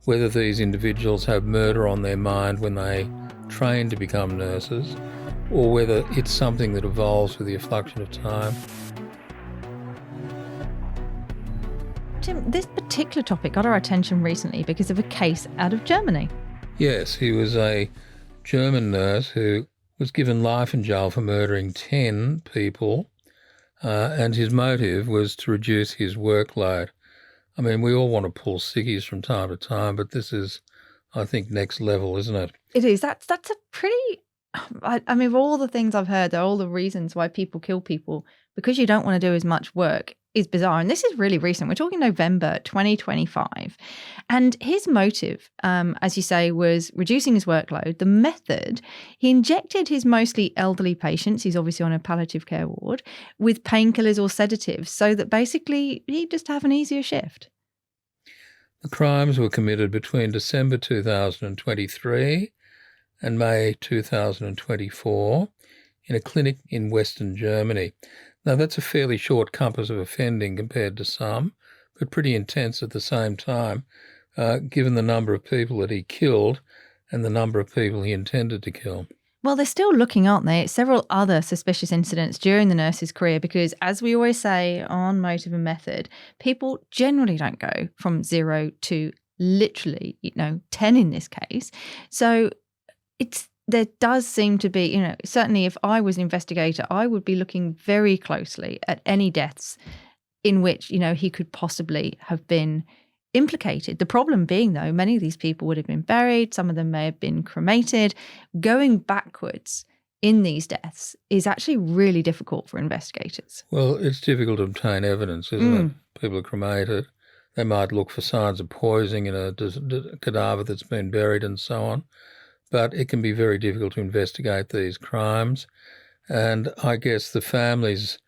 whether these individuals have murder on their mind when they train to become nurses, or whether it's something that evolves with the effluxion of time. Tim, this particular topic got our attention recently because of a case out of Germany. Yes, he was a German nurse who was given life in jail for murdering 10 people, and his motive was to reduce his workload. I mean, we all want to pull sickies from time to time, but this is, I think, next level, isn't it? It is. That's a pretty... I mean, of all the things I've heard, all the reasons why people kill people because you don't want to do as much work is bizarre. And this is really recent. We're talking November 2025. And his motive, as you say, was reducing his workload. The method, he injected his mostly elderly patients, he's obviously on a palliative care ward, with painkillers or sedatives so that basically he'd just have an easier shift. The crimes were committed between December 2023 and May 2024 in a clinic in Western Germany. Now, that's a fairly short compass of offending compared to some, but pretty intense at the same time, given the number of people that he killed and the number of people he intended to kill. Well, they're still looking, aren't they, at several other suspicious incidents during the nurse's career because, as we always say on Motive and Method, people generally don't go from 0 to literally, 10 in this case. So there does seem to be, certainly if I was an investigator, I would be looking very closely at any deaths in which, he could possibly have been implicated. The problem being, though, many of these people would have been buried. Some of them may have been cremated. Going backwards in these deaths is actually really difficult for investigators. Well, it's difficult to obtain evidence, isn't it? People are cremated. They might look for signs of poisoning in a cadaver that's been buried and so on. But it can be very difficult to investigate these crimes. And I guess the families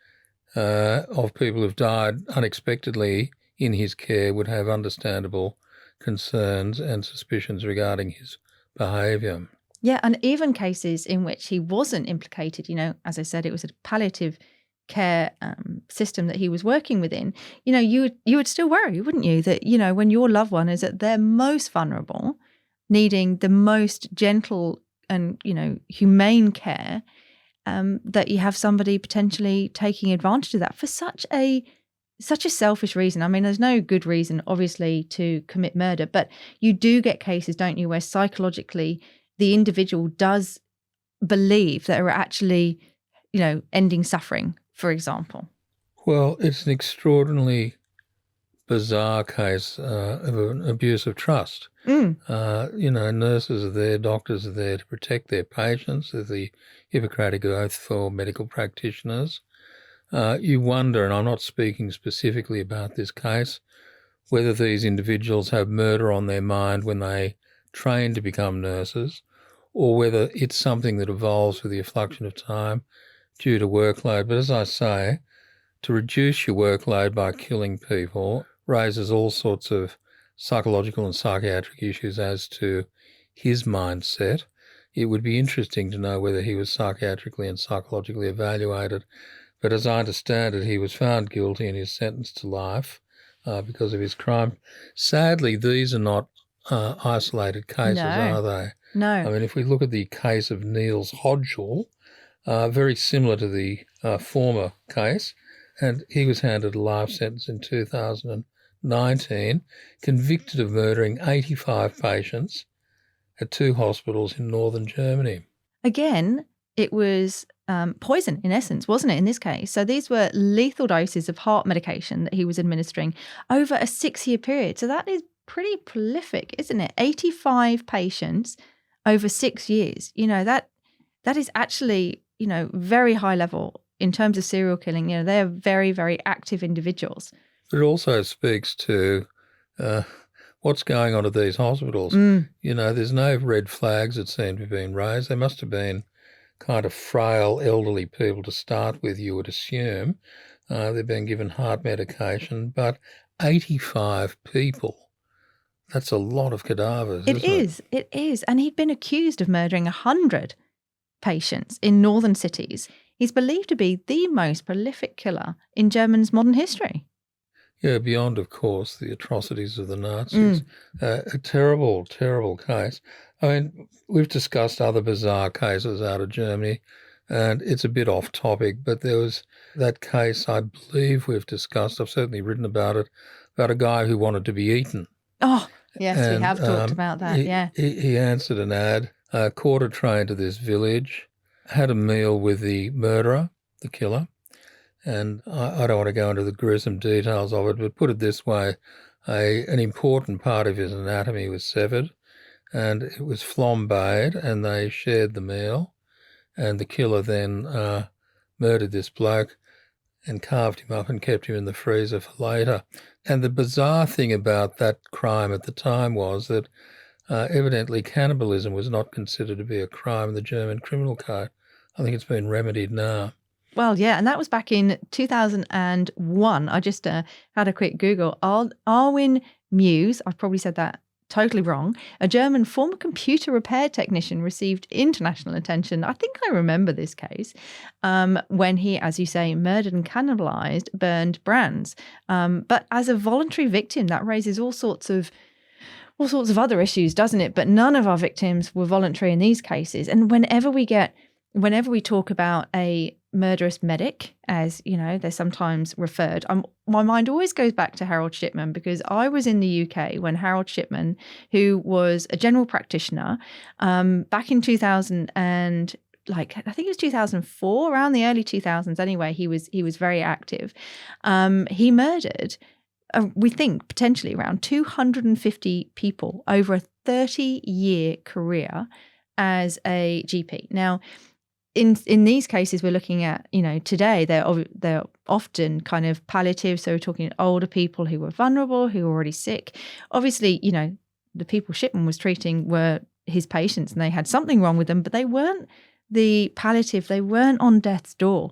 of people who've died unexpectedly in his care would have understandable concerns and suspicions regarding his behaviour. Yeah, and even cases in which he wasn't implicated, as I said, it was a palliative care system that he was working within, you would still worry, wouldn't you, that, when your loved one is at their most vulnerable, needing the most gentle and, humane care, that you have somebody potentially taking advantage of that for such a selfish reason. I mean, there's no good reason, obviously, to commit murder, but you do get cases, don't you, where psychologically the individual does believe that are actually, ending suffering, for example. Well, it's an extraordinarily bizarre case of an abuse of trust. Nurses are there, doctors are there to protect their patients. There's the Hippocratic Oath for medical practitioners. You wonder, and I'm not speaking specifically about this case, whether these individuals have murder on their mind when they train to become nurses, or whether it's something that evolves with the effluxion of time due to workload. But as I say, to reduce your workload by killing people raises all sorts of psychological and psychiatric issues as to his mindset. It would be interesting to know whether he was psychiatrically and psychologically evaluated. But as I understand it, he was found guilty and is sentenced to life because of his crime. Sadly, these are not isolated cases, are they? No. I mean, if we look at the case of Niels Högel, very similar to the former case, and he was handed a life sentence in 2019, convicted of murdering 85 patients at 2 hospitals in northern Germany. Again, it was poison, in essence, wasn't it, in this case? So these were lethal doses of heart medication that he was administering over a 6-year period. So that is pretty prolific, isn't it? 85 patients over 6 years. That is actually, very high level in terms of serial killing. They're very, very active individuals. But it also speaks to what's going on at these hospitals. There's no red flags that seem to have been raised. They must have been kind of frail, elderly people to start with, you would assume. They've been given heart medication, but 85 people, that's a lot of cadavers, isn't it? It is. And he'd been accused of murdering 100 patients in northern cities. He's believed to be the most prolific killer in Germany's modern history. Yeah, beyond, of course, the atrocities of the Nazis. A terrible, terrible case. I mean, we've discussed other bizarre cases out of Germany, and it's a bit off topic, but there was that case I believe we've discussed, I've certainly written about it, about a guy who wanted to be eaten. Oh, yes, And we have talked about that, yeah. He answered an ad, caught a train to this village, had a meal with the murderer, the killer, and I don't want to go into the gruesome details of it, but put it this way, an important part of his anatomy was severed, and it was flambéed, and they shared the meal, and the killer then murdered this bloke and carved him up and kept him in the freezer for later. And the bizarre thing about that crime at the time was that evidently cannibalism was not considered to be a crime in the German criminal code. I think it's been remedied now. Well, yeah, and that was back in 2001. I just had a quick Google. Arwin Muse, I've probably said that totally wrong, a German former computer repair technician, received international attention. I think I remember this case when he, as you say, murdered and cannibalized burned brands. But as a voluntary victim, that raises all sorts of other issues, doesn't it? But none of our victims were voluntary in these cases. And whenever we talk about a murderous medic, as you know, they're sometimes referred, my mind always goes back to Harold Shipman, because I was in the UK when Harold Shipman, who was a general practitioner, back in 2000 and I think it was 2004, around the early 2000s anyway, he was very active. He murdered, we think potentially around 250 people over a 30-year career as a GP. Now, in these cases, we're looking at, today they're often kind of palliative. So we're talking older people who were vulnerable, who were already sick. Obviously, the people Shipman was treating were his patients and they had something wrong with them, but they weren't the palliative. They weren't on death's door.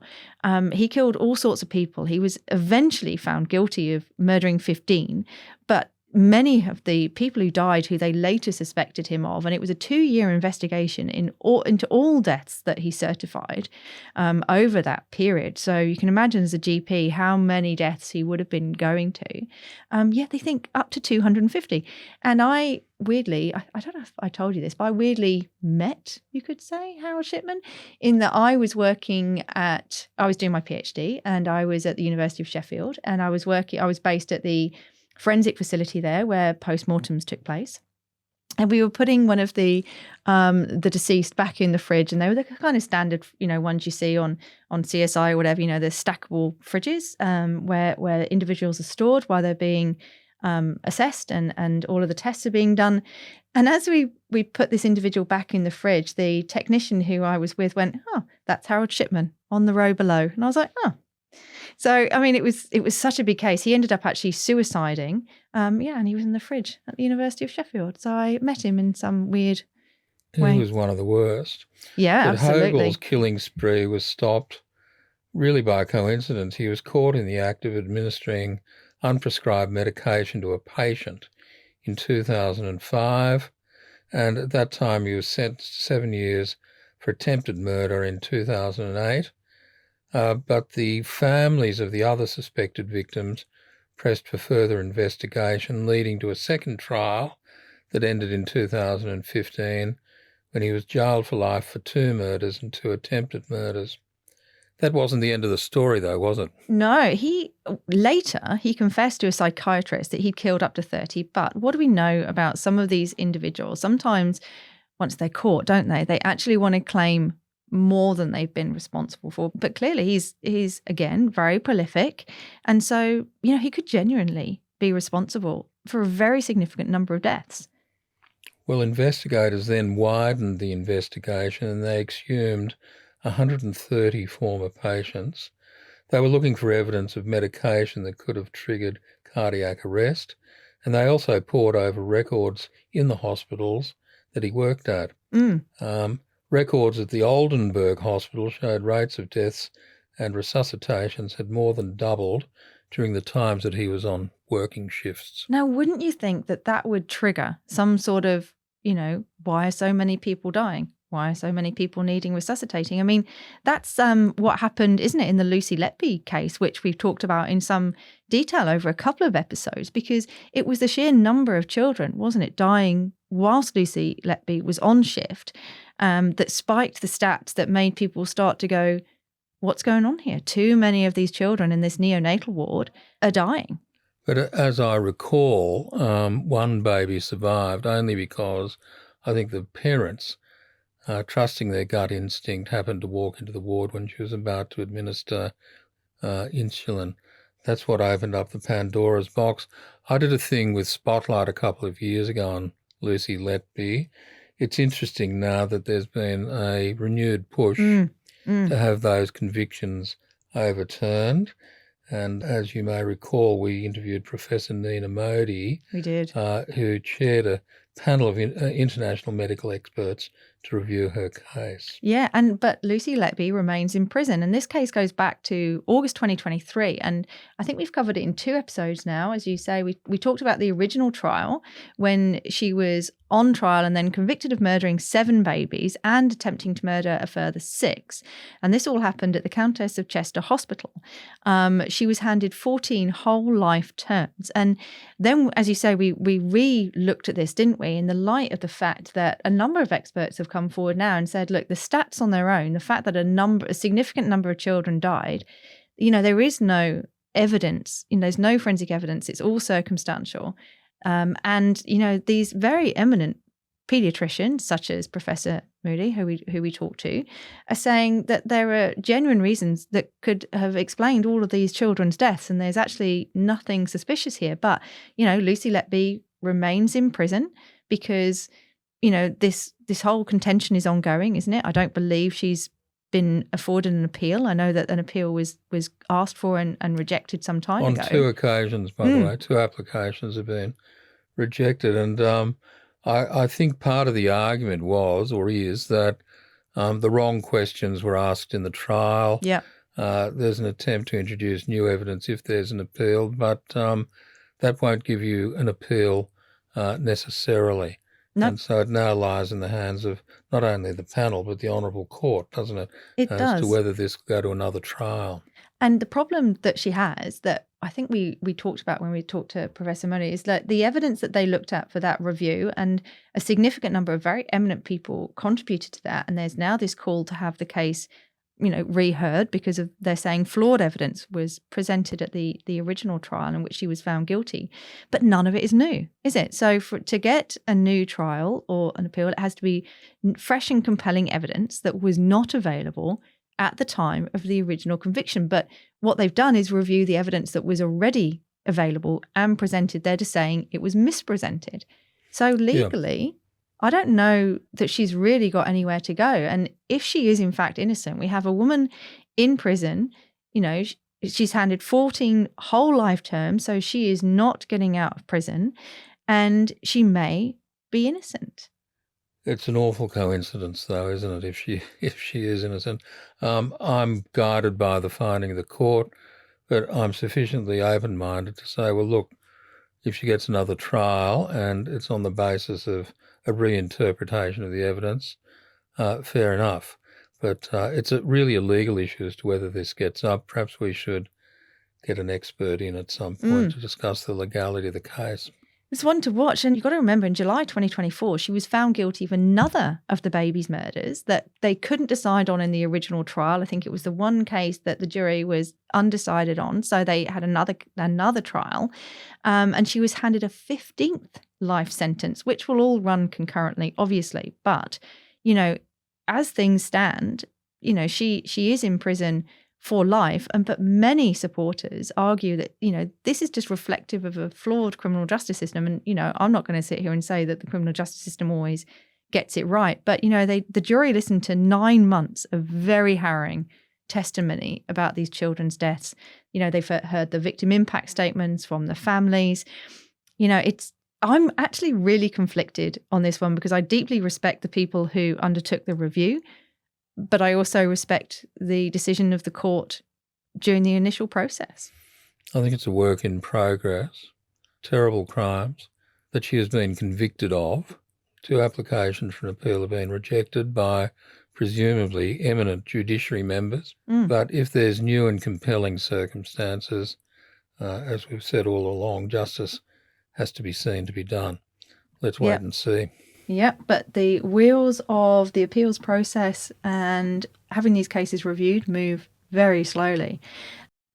He killed all sorts of people. He was eventually found guilty of murdering 15, but many of the people who died, who they later suspected him of, and it was a 2-year investigation into all deaths that he certified over that period. So you can imagine as a GP how many deaths he would have been going to. Yet they think up to 250. And I weirdly, I don't know if I told you this, but I weirdly met, you could say, Harold Shipman, in that I was doing my PhD, and I was at the University of Sheffield, and I was based at the forensic facility there where postmortems took place. And we were putting one of the deceased back in the fridge, and they were the kind of standard, ones you see on CSI or whatever, the stackable fridges where individuals are stored while they're being assessed and all of the tests are being done. And as we put this individual back in the fridge, the technician who I was with went, "Oh, that's Harold Shipman on the row below." And I was like, "Oh." So, I mean, it was such a big case. He ended up actually suiciding. And he was in the fridge at the University of Sheffield. So I met him in some weird way. He was one of the worst. Yeah, but absolutely. Högel's killing spree was stopped really by coincidence. He was caught in the act of administering unprescribed medication to a patient in 2005. And at that time, he was sentenced to 7 years for attempted murder in 2008. But the families of the other suspected victims pressed for further investigation, leading to a second trial that ended in 2015 when he was jailed for life for 2 murders and 2 attempted murders. That wasn't the end of the story, though, was it? No, later he confessed to a psychiatrist that he'd killed up to 30. But what do we know about some of these individuals? Sometimes once they're caught, don't they? They actually want to claim more than they've been responsible for. But clearly he's again very prolific, and so he could genuinely be responsible for a very significant number of deaths. Well, investigators then widened the investigation and they exhumed 130 former patients. They were looking for evidence of medication that could have triggered cardiac arrest, and they also pored over records in the hospitals that he worked at. Records at the Oldenburg Hospital showed rates of deaths and resuscitations had more than doubled during the times that he was on working shifts. Now, wouldn't you think that would trigger some sort of, why are so many people dying? Why are so many people needing resuscitating? I mean, that's what happened, isn't it, in the Lucy Letby case, which we've talked about in some detail over a couple of episodes, because it was the sheer number of children, wasn't it, dying whilst Lucy Letby was on shift, that spiked the stats that made people start to go, what's going on here? Too many of these children in this neonatal ward are dying. But as I recall, one baby survived only because I think the parents, trusting their gut instinct, happened to walk into the ward when she was about to administer insulin. That's what opened up the Pandora's box. I did a thing with Spotlight a couple of years ago on Lucy Letby. It's interesting now that there's been a renewed push to have those convictions overturned. And as you may recall, we interviewed Professor Nina Modi. We did. Who chaired a panel of international medical experts to review her case. Yeah, but Lucy Letby remains in prison. And this case goes back to August 2023. And I think we've covered it in 2 episodes now. As you say, we talked about the original trial when she was on trial and then convicted of murdering 7 babies and attempting to murder a further 6. And this all happened at the Countess of Chester Hospital. She was handed 14 whole life terms. And then, as you say, we re-looked at this, didn't we, in the light of the fact that a number of experts have come forward now and said, look, the stats on their own, the fact that a significant number of children died, there is no evidence, there's no forensic evidence. It's all circumstantial. And these very eminent pediatricians, such as Professor Moody, who we talked to, are saying that there are genuine reasons that could have explained all of these children's deaths, and there's actually nothing suspicious here. But Lucy Letby remains in prison because this whole contention is ongoing, isn't it? I don't believe she's been afforded an appeal. I know that an appeal was asked for and rejected some time ago. On 2 occasions, by the way, 2 applications have been rejected. And I think part of the argument was or is that the wrong questions were asked in the trial. Yeah. There's an attempt to introduce new evidence if there's an appeal, but that won't give you an appeal necessarily. No. And so it now lies in the hands of not only the panel but the Honourable Court, doesn't it? It does. To whether this will go to another trial. And the problem that she has, that I think we talked about when we talked to Professor Money, is that the evidence that they looked at for that review, and a significant number of very eminent people contributed to that, and there's now this call to have the case reheard because of, they're saying, flawed evidence was presented at the original trial in which she was found guilty. But none of it is new, is it? So to get a new trial or an appeal, it has to be fresh and compelling evidence that was not available at the time of the original conviction. But what they've done is review the evidence that was already available and presented. They're just saying it was mispresented. So legally, I don't know that she's really got anywhere to go. And if she is in fact innocent, we have a woman in prison, she's handed 14 whole life terms, so she is not getting out of prison, and she may be innocent. It's an awful coincidence, though, isn't it, if she is innocent? I'm guided by the finding of the court, but I'm sufficiently open-minded to say, well, look, if she gets another trial and it's on the basis of a reinterpretation of the evidence, fair enough. But it's really a legal issue as to whether this gets up. Perhaps we should get an expert in at some point to discuss the legality of the case. It's one to watch. And you've got to remember, in July 2024, she was found guilty of another of the baby's murders that they couldn't decide on in the original trial. I think it was the one case that the jury was undecided on. So they had another trial. And she was handed a 15th life sentence, which will all run concurrently, obviously. But, as things stand, she is in prison for life. But many supporters argue that, this is just reflective of a flawed criminal justice system. And, I'm not going to sit here and say that the criminal justice system always gets it right. But, the jury listened to 9 months of very harrowing testimony about these children's deaths. They've heard the victim impact statements from the families. I'm actually really conflicted on this one because I deeply respect the people who undertook the review, but I also respect the decision of the court during the initial process. I think it's a work in progress. Terrible crimes that she has been convicted of. 2 applications for an appeal have been rejected by presumably eminent judiciary members. But if there's new and compelling circumstances, as we've said all along, justice has to be seen to be done. Let's wait and see. Yep, but the wheels of the appeals process and having these cases reviewed move very slowly.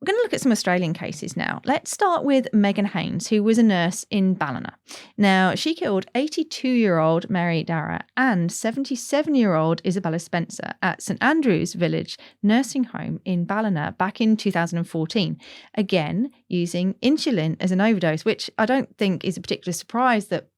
We're going to look at some Australian cases now. Let's start with Megan Haines, who was a nurse in Ballina. Now, she killed 82-year-old Mary Dara and 77-year-old Isabella Spencer at St Andrew's Village Nursing Home in Ballina back in 2014, again using insulin as an overdose, which I don't think is a particular surprise that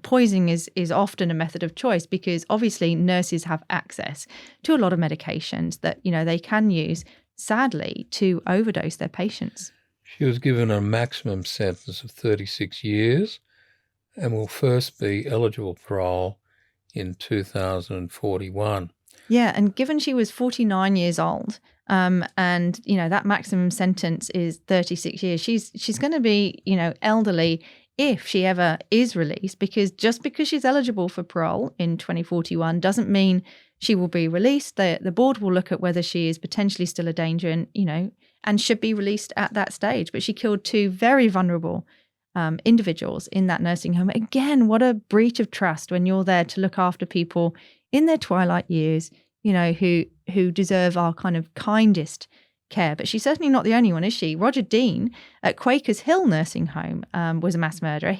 poisoning is often a method of choice, because obviously nurses have access to a lot of medications that, they can use, sadly, to overdose their patients. She was given a maximum sentence of 36 years and will first be eligible for parole in 2041. Yeah, and given she was 49 years old, and that maximum sentence is 36 years, she's going to be, elderly if she ever is released, because just because she's eligible for parole in 2041 doesn't mean she will be released. The board will look at whether she is potentially still a danger and should be released at that stage. But she killed 2 very vulnerable individuals in that nursing home. Again, what a breach of trust when you're there to look after people in their twilight years, who deserve our kind of kindest care. But she's certainly not the only one, is she? Roger Dean at Quakers Hill Nursing Home was a mass murderer.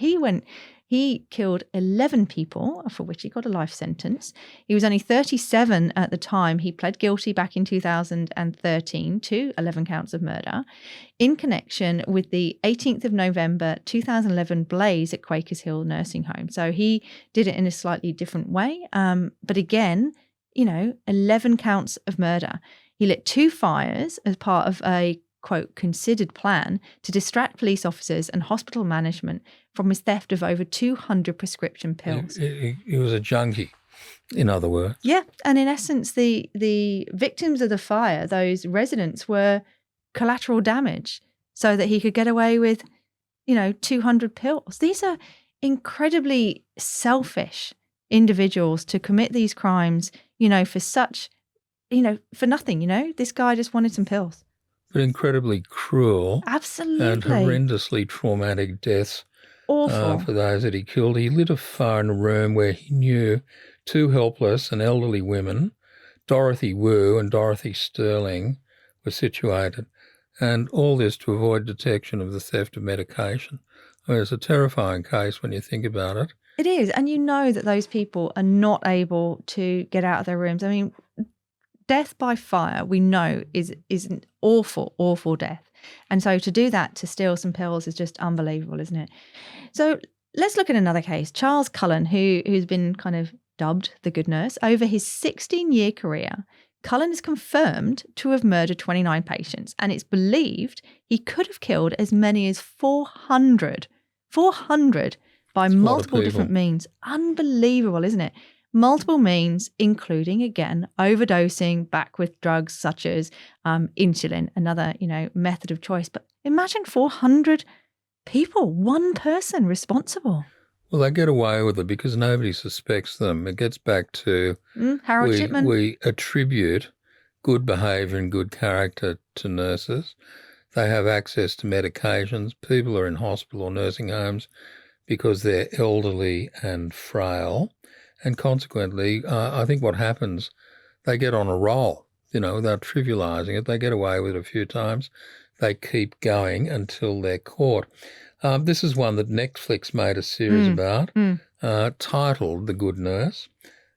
He killed 11 people, for which he got a life sentence. He was only 37 at the time. He pled guilty back in 2013 to 11 counts of murder in connection with the 18th of November 2011 blaze at Quakers Hill Nursing Home. So he did it in a slightly different way. But again, 11 counts of murder. He lit 2 fires as part of a, quote, considered plan to distract police officers and hospital management from his theft of over 200 prescription pills. He was a junkie, in other words. Yeah, and in essence, the victims of the fire, those residents, were collateral damage so that he could get away with, 200 pills. These are incredibly selfish individuals to commit these crimes, for such... for nothing, this guy just wanted some pills. But incredibly cruel. Absolutely. And horrendously traumatic deaths. Awful. For those that he killed. He lit a fire in a room where he knew 2 helpless and elderly women, Dorothy Wu and Dorothy Sterling, were situated. And all this to avoid detection of the theft of medication. I mean, it's a terrifying case when you think about it. It is. And that those people are not able to get out of their rooms. I mean, death by fire, we know, is an awful, awful death. And so to do that, to steal some pills, is just unbelievable, isn't it? So let's look at another case. Charles Cullen, who's been kind of dubbed the good nurse. Over his 16-year career, Cullen is confirmed to have murdered 29 patients. And it's believed he could have killed as many as 400 by multiple different means. Unbelievable, isn't it? Multiple means, including, again, overdosing back with drugs such as insulin, another, method of choice. But imagine 400 people, one person responsible. Well, they get away with it because nobody suspects them. It gets back to Harold Shipman. We attribute good behaviour and good character to nurses. They have access to medications. People are in hospital or nursing homes because they're elderly and frail. And consequently, I think what happens, they get on a roll, without trivialising it. They get away with it a few times. They keep going until they're caught. This is one that Netflix made a series about, titled The Good Nurse,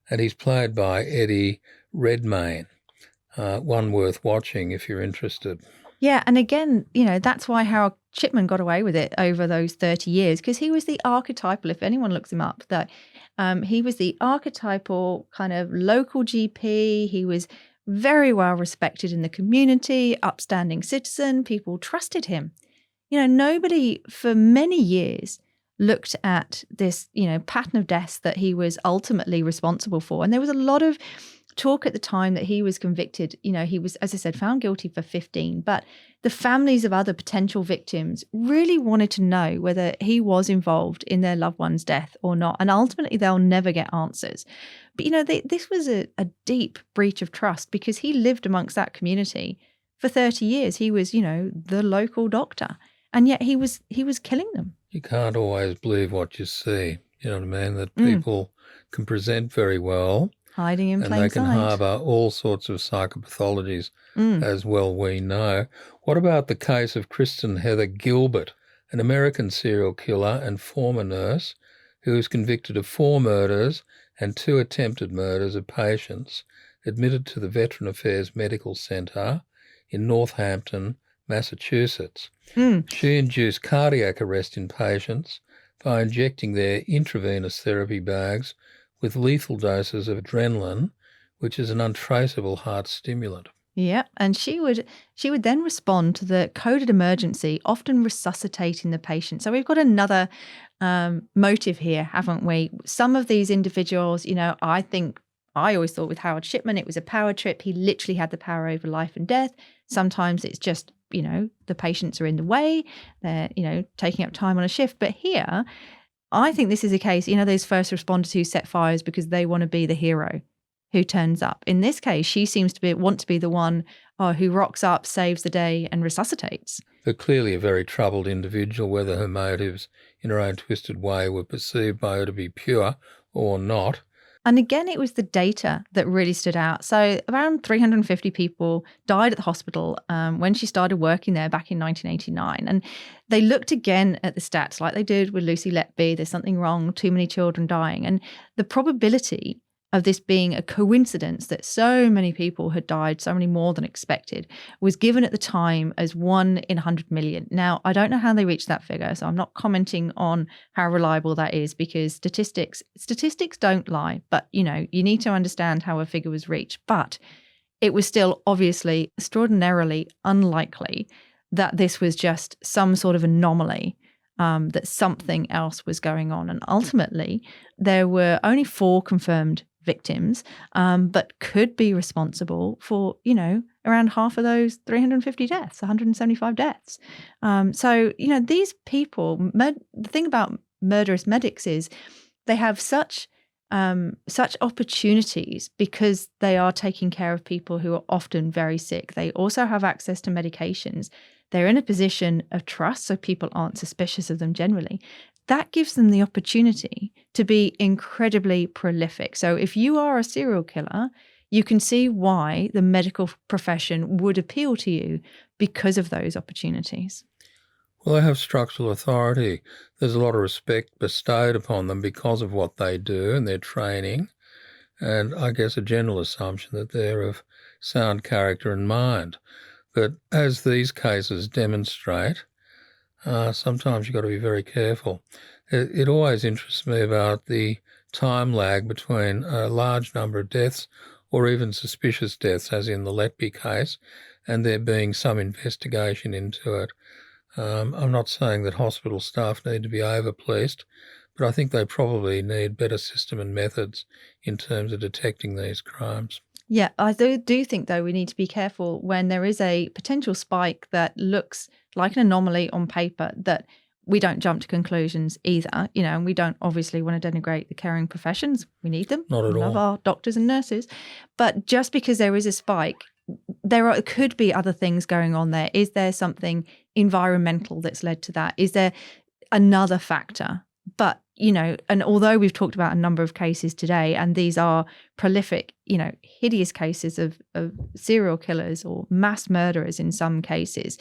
and he's played by Eddie Redmayne. One worth watching if you're interested. Yeah, and again, that's why Harold Shipman got away with it over those 30 years, because he was the archetypal, if anyone looks him up, that he was the archetypal kind of local GP. He was very well respected in the community, upstanding citizen. People trusted him. Nobody for many years looked at this, pattern of deaths that he was ultimately responsible for. And there was a lot of talk at the time that he was convicted, he was, as I said, found guilty for 15, but the families of other potential victims really wanted to know whether he was involved in their loved one's death or not. And ultimately, they'll never get answers. But, this was a deep breach of trust because he lived amongst that community for 30 years. He was, the local doctor. And yet he was killing them. You can't always believe what you see. You know what I mean? That people can present very well. Hiding in plain sight. And they can harbour all sorts of psychopathologies as well, we know. What about the case of Kristen Heather Gilbert, an American serial killer and former nurse who was convicted of 4 murders and 2 attempted murders of patients admitted to the Veteran Affairs Medical Centre in Northampton, Massachusetts. She induced cardiac arrest in patients by injecting their intravenous therapy bags with lethal doses of adrenaline, which is an untraceable heart stimulant. Yeah, and she would then respond to the coded emergency, often resuscitating the patient. So we've got another motive here, haven't we? Some of these individuals, I always thought with Harold Shipman, it was a power trip. He literally had the power over life and death. Sometimes it's just, the patients are in the way. They're, taking up time on a shift. But here, I think this is a case, those first responders who set fires because they want to be the hero who turns up. In this case, she seems to want to be the one who rocks up, saves the day and resuscitates. But clearly a very troubled individual, whether her motives in her own twisted way were perceived by her to be pure or not. And again, it was the data that really stood out. So around 350 people died at the hospital when she started working there back in 1989. And they looked again at the stats like they did with Lucy Letby. There's something wrong, too many children dying. And the probability of this being a coincidence that so many people had died, so many more than expected, was given at the time as 1 in 100 million. Now, I don't know how they reached that figure, so I'm not commenting on how reliable that is because statistics don't lie, but you need to understand how a figure was reached. But it was still obviously extraordinarily unlikely that this was just some sort of anomaly, that something else was going on. And ultimately, there were only 4 confirmed victims, but could be responsible for, around half of those 350 deaths, 175 deaths. So, these people, the thing about murderous medics is they have such opportunities because they are taking care of people who are often very sick. They also have access to medications. They're in a position of trust, so people aren't suspicious of them generally. That gives them the opportunity to be incredibly prolific. So if you are a serial killer, you can see why the medical profession would appeal to you because of those opportunities. Well, they have structural authority. There's a lot of respect bestowed upon them because of what they do and their training, and I guess a general assumption that they're of sound character and mind. But as these cases demonstrate, sometimes you've got to be very careful. It always interests me about the time lag between a large number of deaths or even suspicious deaths, as in the Letby case, and there being some investigation into it. I'm not saying that hospital staff need to be over-policed, but I think they probably need better system and methods in terms of detecting these crimes. Yeah, I do think, though, we need to be careful when there is a potential spike that looks like an anomaly on paper, that we don't jump to conclusions either, and we don't obviously want to denigrate the caring professions. We need them. Not at all. We love our doctors and nurses. But just because there is a spike, there could be other things going on there. Is there something environmental that's led to that? Is there another factor? But, and although we've talked about a number of cases today, and these are prolific, hideous cases of serial killers or mass murderers in some cases,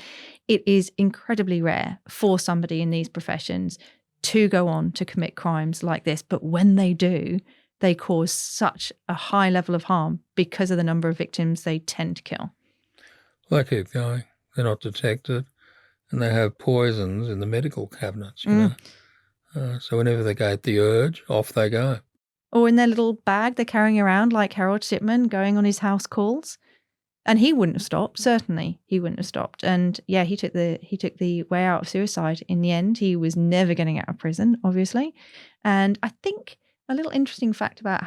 it is incredibly rare for somebody in these professions to go on to commit crimes like this. But when they do, they cause such a high level of harm because of the number of victims they tend to kill. Well, they keep going. They're not detected, and they have poisons in the medical cabinets, so whenever they get the urge, off they go. Or in their little bag they're carrying around, like Harold Shipman going on his house calls. And he wouldn't have stopped. Certainly he wouldn't have stopped. And yeah, he took the way out of suicide in the end. He was never getting out of prison, obviously. And I think a little interesting fact about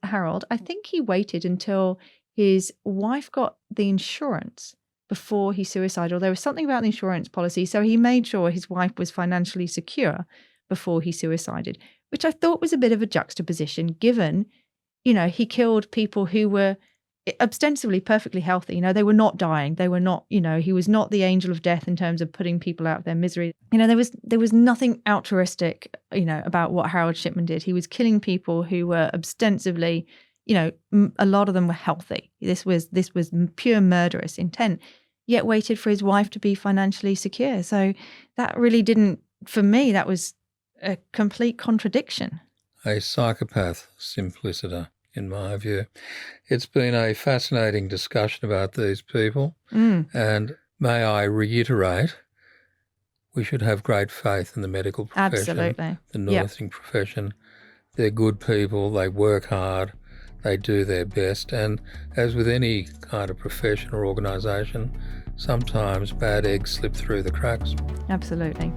Harold. I think he waited until his wife got the insurance before he suicided, or there was something about the insurance policy. So he made sure his wife was financially secure before he suicided, which I thought was a bit of a juxtaposition given, he killed people who were ostensibly perfectly healthy. They were not dying. They were not, he was not the angel of death in terms of putting people out of their misery. There was nothing altruistic, about what Harold Shipman did. He was killing people who were ostensibly, a lot of them were healthy. This was pure murderous intent, yet waited for his wife to be financially secure. So that really didn't, for me, that was a complete contradiction. A psychopath simpliciter, in my view. It's been a fascinating discussion about these people, and may I reiterate, we should have great faith in the medical profession, absolutely, the nursing profession. They're good people, they work hard, they do their best, and as with any kind of profession or organisation, sometimes bad eggs slip through the cracks. Absolutely.